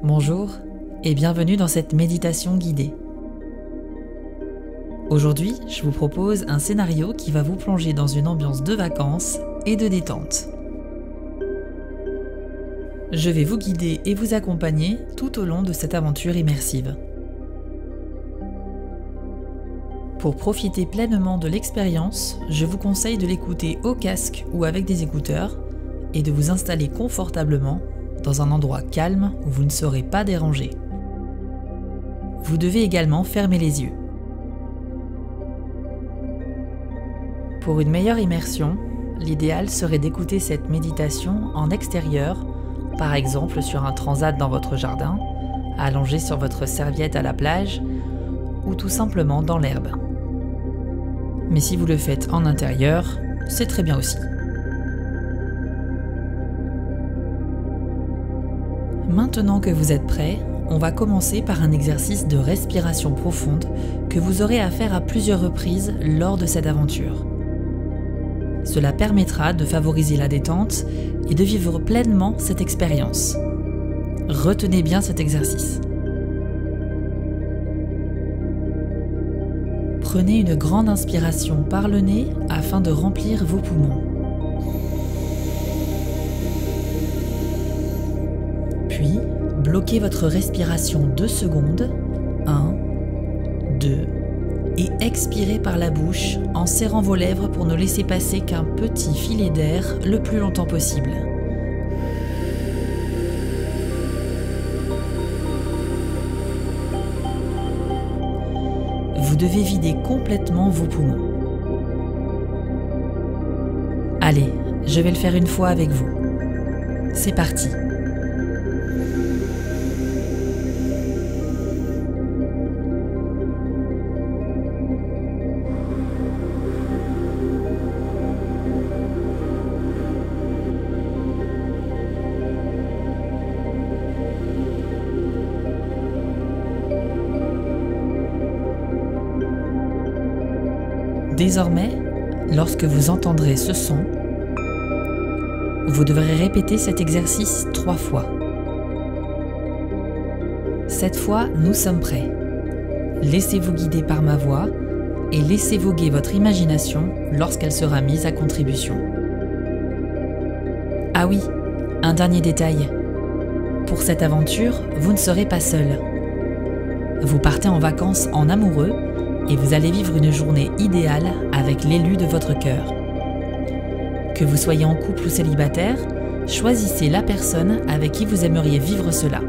Bonjour et bienvenue dans cette méditation guidée. Aujourd'hui, je vous propose un scénario qui va vous plonger dans une ambiance de vacances et de détente. Je vais vous guider et vous accompagner tout au long de cette aventure immersive. Pour profiter pleinement de l'expérience, je vous conseille de l'écouter au casque ou avec des écouteurs et de vous installer confortablement dans un endroit calme où vous ne serez pas dérangé. Vous devez également fermer les yeux. Pour une meilleure immersion, l'idéal serait d'écouter cette méditation en extérieur, par exemple sur un transat dans votre jardin, allongé sur votre serviette à la plage ou tout simplement dans l'herbe. Mais si vous le faites en intérieur, c'est très bien aussi. Maintenant que vous êtes prêts, on va commencer par un exercice de respiration profonde que vous aurez à faire à plusieurs reprises lors de cette aventure. Cela permettra de favoriser la détente et de vivre pleinement cette expérience. Retenez bien cet exercice. Prenez une grande inspiration par le nez afin de remplir vos poumons. Puis, bloquez votre respiration 2 secondes, 1, 2, et expirez par la bouche en serrant vos lèvres pour ne laisser passer qu'un petit filet d'air le plus longtemps possible. Vous devez vider complètement vos poumons. Allez, je vais le faire une fois avec vous. C'est parti. Désormais, lorsque vous entendrez ce son, vous devrez répéter cet exercice 3 fois. Cette fois, nous sommes prêts. Laissez-vous guider par ma voix et laissez voguer votre imagination lorsqu'elle sera mise à contribution. Ah oui, un dernier détail. Pour cette aventure, vous ne serez pas seul. Vous partez en vacances en amoureux et vous allez vivre une journée idéale avec l'élu de votre cœur. Que vous soyez en couple ou célibataire, choisissez la personne avec qui vous aimeriez vivre cela.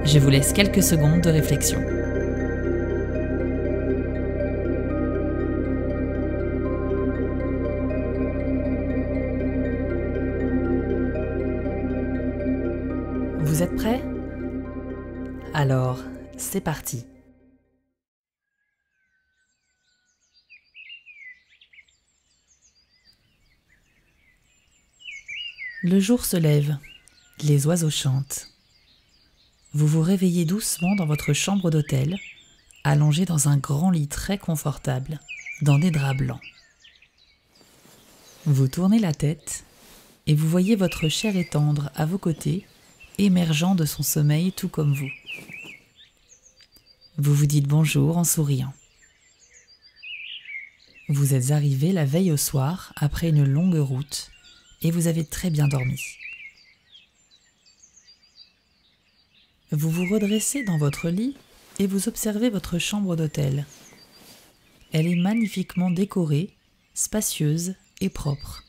Je vous laisse quelques secondes de réflexion. Vous êtes prêts? Alors, c'est parti. Le jour se lève, les oiseaux chantent. Vous vous réveillez doucement dans votre chambre d'hôtel, allongé dans un grand lit très confortable, dans des draps blancs. Vous tournez la tête et vous voyez votre cher et tendre à vos côtés, émergeant de son sommeil tout comme vous. Vous vous dites bonjour en souriant. Vous êtes arrivé la veille au soir après une longue route, et vous avez très bien dormi. Vous vous redressez dans votre lit et vous observez votre chambre d'hôtel. Elle est magnifiquement décorée, spacieuse et propre.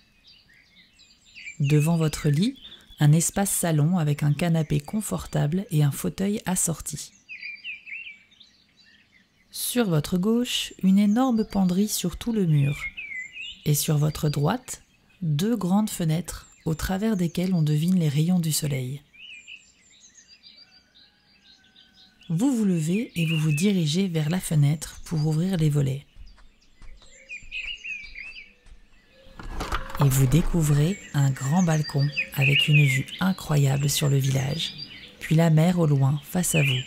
Devant votre lit, un espace salon avec un canapé confortable et un fauteuil assorti. Sur votre gauche, une énorme penderie sur tout le mur, et sur votre droite, 2 grandes fenêtres au travers desquelles on devine les rayons du soleil. Vous vous levez et vous vous dirigez vers la fenêtre pour ouvrir les volets. Et vous découvrez un grand balcon avec une vue incroyable sur le village, puis la mer au loin face à vous.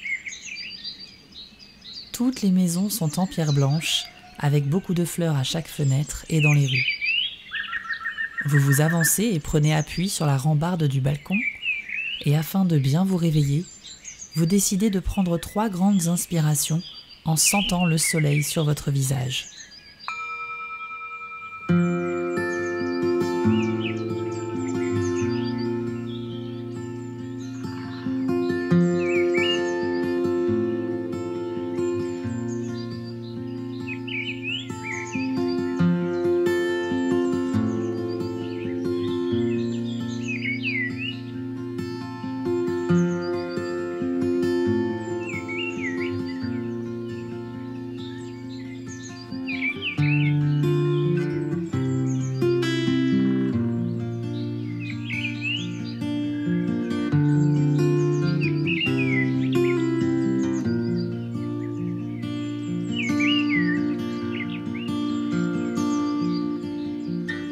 Toutes les maisons sont en pierre blanche, avec beaucoup de fleurs à chaque fenêtre et dans les rues. Vous vous avancez et prenez appui sur la rambarde du balcon et afin de bien vous réveiller, vous décidez de prendre 3 grandes inspirations en sentant le soleil sur votre visage.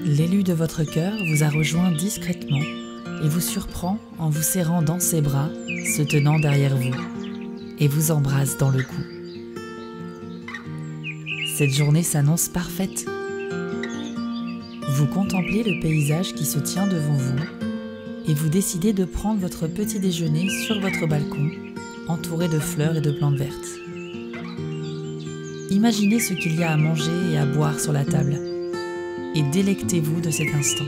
L'élu de votre cœur vous a rejoint discrètement et vous surprend en vous serrant dans ses bras, se tenant derrière vous, et vous embrasse dans le cou. Cette journée s'annonce parfaite. Vous contemplez le paysage qui se tient devant vous et vous décidez de prendre votre petit déjeuner sur votre balcon, entouré de fleurs et de plantes vertes. Imaginez ce qu'il y a à manger et à boire sur la table et délectez-vous de cet instant.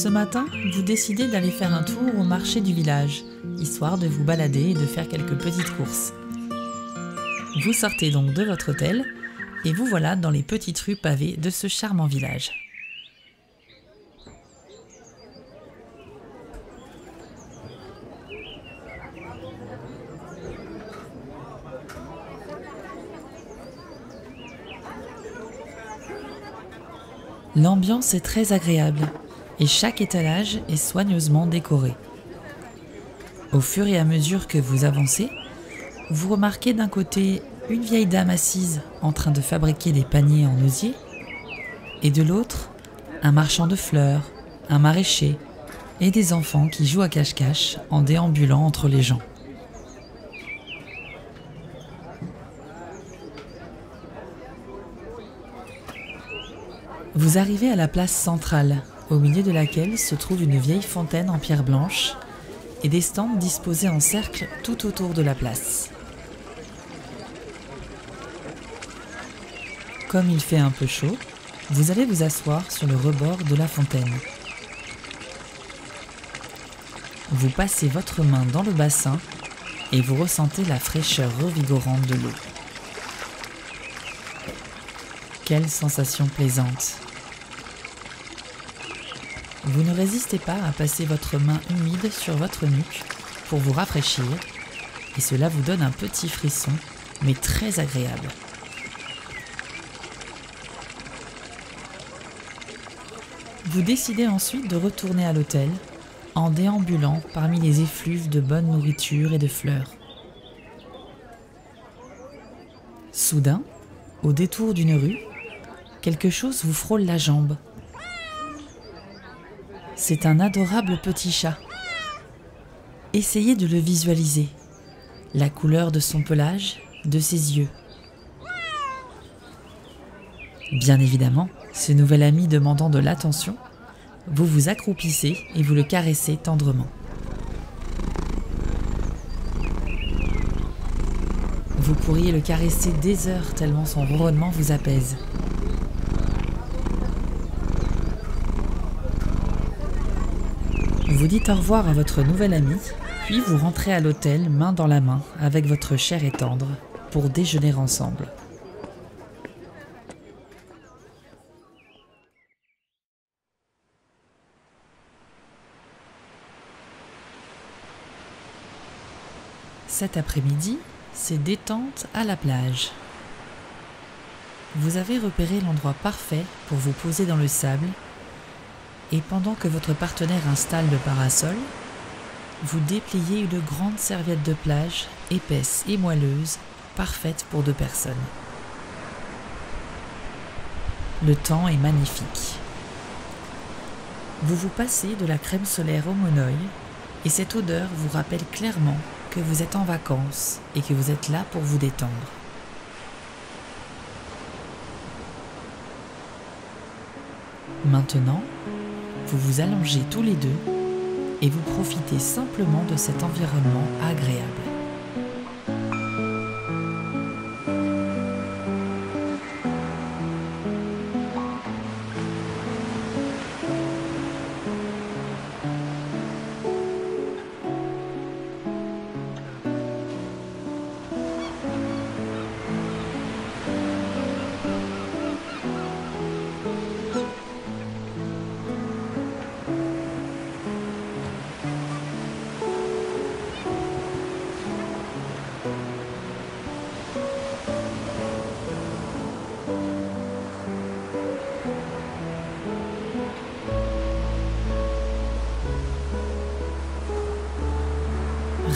Ce matin, vous décidez d'aller faire un tour au marché du village, histoire de vous balader et de faire quelques petites courses. Vous sortez donc de votre hôtel et vous voilà dans les petites rues pavées de ce charmant village. L'ambiance est très agréable et chaque étalage est soigneusement décoré. Au fur et à mesure que vous avancez, vous remarquez d'un côté une vieille dame assise en train de fabriquer des paniers en osier et de l'autre, un marchand de fleurs, un maraîcher et des enfants qui jouent à cache-cache en déambulant entre les gens. Vous arrivez à la place centrale, au milieu de laquelle se trouve une vieille fontaine en pierre blanche et des stands disposés en cercle tout autour de la place. Comme il fait un peu chaud, vous allez vous asseoir sur le rebord de la fontaine. Vous passez votre main dans le bassin et vous ressentez la fraîcheur revigorante de l'eau. Quelle sensation plaisante! Vous ne résistez pas à passer votre main humide sur votre nuque pour vous rafraîchir et cela vous donne un petit frisson, mais très agréable. Vous décidez ensuite de retourner à l'hôtel en déambulant parmi les effluves de bonne nourriture et de fleurs. Soudain, au détour d'une rue, quelque chose vous frôle la jambe. C'est un adorable petit chat. Essayez de le visualiser. La couleur de son pelage, de ses yeux. Bien évidemment, ce nouvel ami demandant de l'attention, vous vous accroupissez et vous le caressez tendrement. Vous pourriez le caresser des heures tellement son ronronnement vous apaise. Vous dites au revoir à votre nouvel ami, puis vous rentrez à l'hôtel main dans la main avec votre cher et tendre pour déjeuner ensemble. Cet après-midi, c'est détente à la plage. Vous avez repéré l'endroit parfait pour vous poser dans le sable et pendant que votre partenaire installe le parasol, vous dépliez une grande serviette de plage épaisse et moelleuse, parfaite pour 2 personnes. Le temps est magnifique. Vous vous passez de la crème solaire au monoeil et cette odeur vous rappelle clairement que vous êtes en vacances et que vous êtes là pour vous détendre. Maintenant, vous vous allongez tous les deux et vous profitez simplement de cet environnement agréable.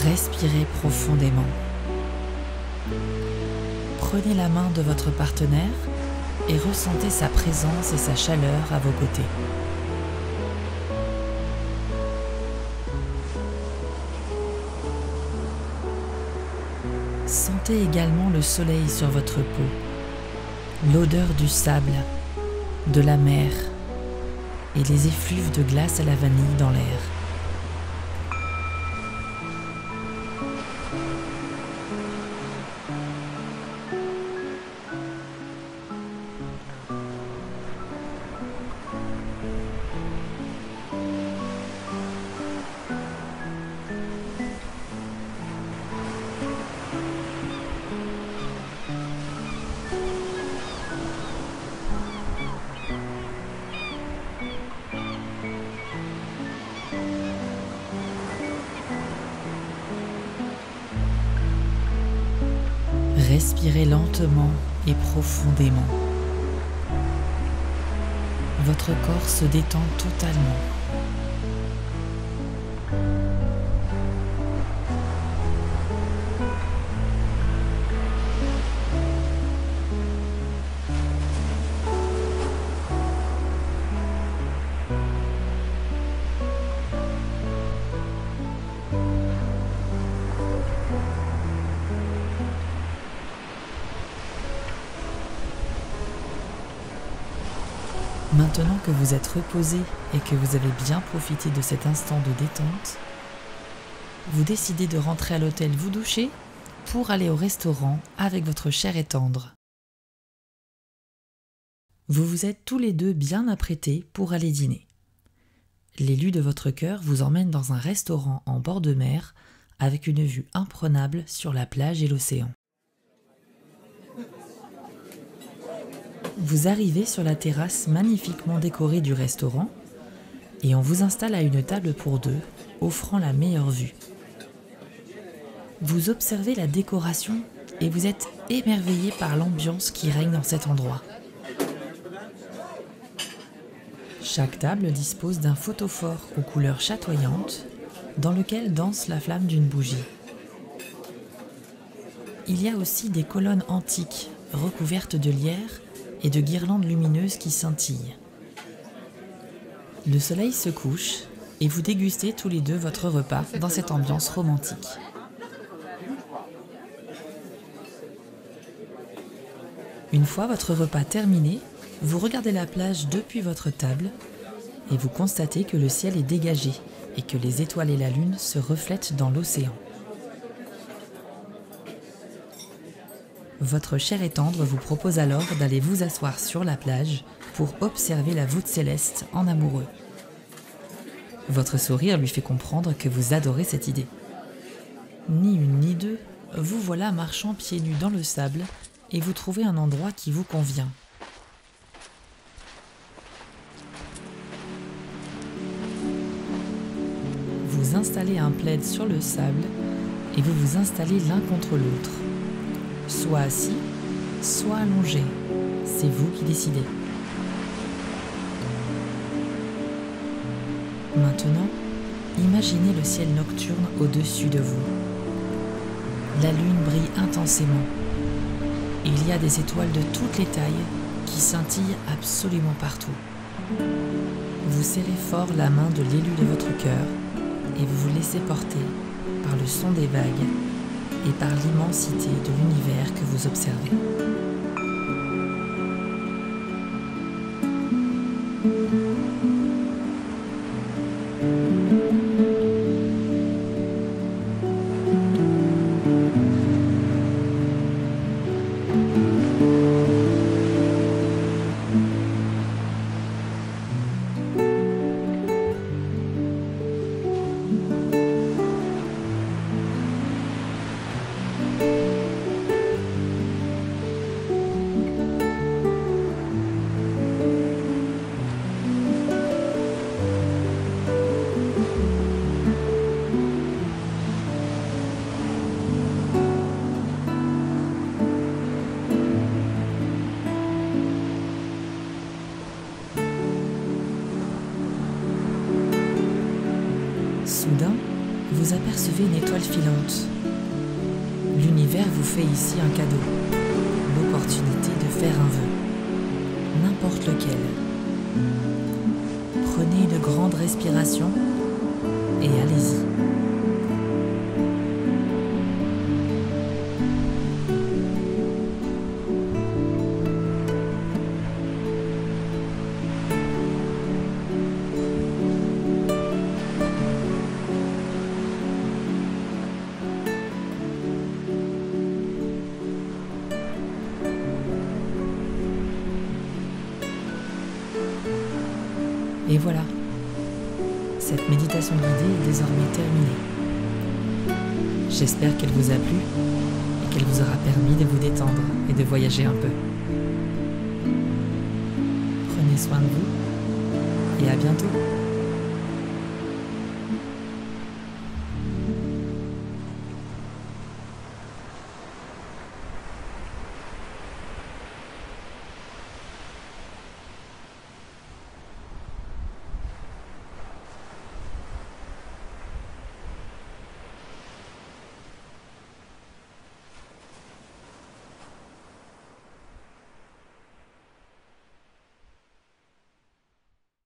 Respirez profondément. Prenez la main de votre partenaire et ressentez sa présence et sa chaleur à vos côtés. Sentez également le soleil sur votre peau, l'odeur du sable, de la mer et les effluves de glace à la vanille dans l'air. Respirez lentement et profondément. Votre corps se détend totalement. Maintenant que vous êtes reposé et que vous avez bien profité de cet instant de détente, vous décidez de rentrer à l'hôtel vous doucher pour aller au restaurant avec votre chair et tendre. Vous vous êtes tous les deux bien apprêtés pour aller dîner. L'élu de votre cœur vous emmène dans un restaurant en bord de mer avec une vue imprenable sur la plage et l'océan. Vous arrivez sur la terrasse magnifiquement décorée du restaurant et on vous installe à une table pour 2, offrant la meilleure vue. Vous observez la décoration et vous êtes émerveillé par l'ambiance qui règne dans cet endroit. Chaque table dispose d'un photophore aux couleurs chatoyantes dans lequel danse la flamme d'une bougie. Il y a aussi des colonnes antiques recouvertes de lierre et de guirlandes lumineuses qui scintillent. Le soleil se couche et vous dégustez tous les deux votre repas dans cette ambiance romantique. Une fois votre repas terminé, vous regardez la plage depuis votre table et vous constatez que le ciel est dégagé et que les étoiles et la lune se reflètent dans l'océan. Votre chair et tendre vous propose alors d'aller vous asseoir sur la plage pour observer la voûte céleste en amoureux. Votre sourire lui fait comprendre que vous adorez cette idée. Ni une ni deux, vous voilà marchant pieds nus dans le sable et vous trouvez un endroit qui vous convient. Vous installez un plaid sur le sable et vous vous installez l'un contre l'autre. soit assis, soit allongé. C'est vous qui décidez. Maintenant, imaginez le ciel nocturne au-dessus de vous. La lune brille intensément. Il y a des étoiles de toutes les tailles qui scintillent absolument partout. Vous serrez fort la main de l'élu de votre cœur et vous vous laissez porter par le son des vagues et par l'immensité de l'univers que vous observez. Soudain, vous apercevez une étoile filante. L'univers vous fait ici un cadeau, l'opportunité de faire un vœu, n'importe lequel. Prenez une grande respiration et allez-y. Et voilà, cette méditation guidée est désormais terminée. J'espère qu'elle vous a plu et qu'elle vous aura permis de vous détendre et de voyager un peu. Prenez soin de vous et à bientôt.